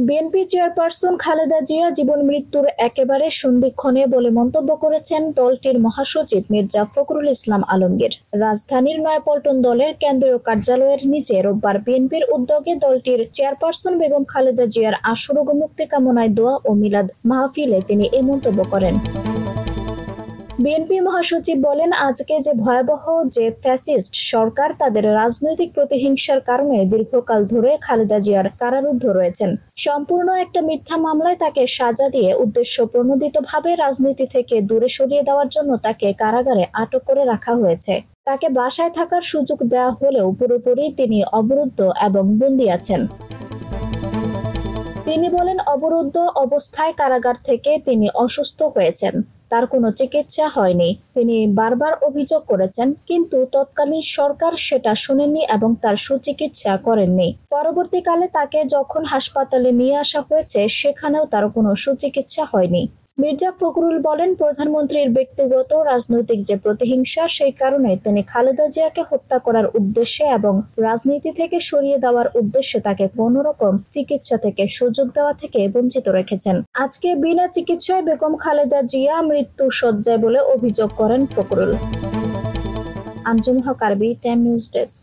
BNP chairperson Khaleda Zia জীবন মৃত্যুর একেবারে সন্ধিক্ষণে বলে মন্তব্য করেছেন দলটির মহাসচিব মির্জা ফখরুল ইসলাম আলমগীর। রাজধানীর নয়াপল্টন দলের কেন্দ্রীয় কার্যালয়ের নিচে রোববার বিএনপির উদ্যোগে দলটির চেয়ারপারসন বেগম খালেদা জিয়ার আশুরোগ মুক্তি কামনায় দোয়া ও মিলাদ মাহফিলে তিনি এ মন্তব্য করেন। বিএনপি মহাসচিব বলেন, আজকে যে ভয়াবহ যে ফ্যাসিস্ট সরকার তাদের রাজনৈতিক প্রতিহিংসার কারণে দীর্ঘকাল ধরে খালেদা জিয়ার কারারুদ্ধ রয়েছেন। সম্পূর্ণ একটা মিথ্যা মামলায় তাকে সাজা দিয়ে উদ্দেশ্য প্রণোদিতভাবে রাজনীতি থেকে দূরে সরিয়ে দেওয়ার জন্য তাকে কারাগারে আটক করে রাখা হয়েছে। তাকে বাসায় থাকার সুযোগ দেওয়া হলেও পুরোপুরি তিনি অবরুদ্ধ এবং বন্দী আছেন। তিনি বলেন, অবরুদ্ধ অবস্থায় কারাগার থেকে তিনি অসুস্থ হয়েছেন, তার কোনো চিকিৎসা হয়নি। তিনি বারবার অভিযোগ করেছেন, কিন্তু তৎকালীন সরকার সেটা শুনেননি এবং তার সুচিকিৎসা করেননি। পরবর্তীকালে তাকে যখন হাসপাতালে নিয়ে আসা হয়েছে সেখানেও তার কোনো সুচিকিৎসা হয়নি। মির্জা ফখরুল বলেন, প্রধানমন্ত্রীর ব্যক্তিগত রাজনৈতিক যে প্রতিহিংসা সেই কারণে তিনি খালেদা জিয়াকে হত্যা করার উদ্দেশ্যে এবং রাজনীতি থেকে সরিয়ে দেওয়ার উদ্দেশ্যে তাকে কোন রকম চিকিৎসা থেকে সুযোগ দেওয়া থেকে বঞ্চিত রেখেছেন। আজকে বিনা চিকিৎসায় বেগম খালেদা জিয়া মৃত্যু শয্যায় বলে অভিযোগ করেন ফখরুল। আঞ্জুম হক আরবি, টাইম নিউজ ডেস্ক।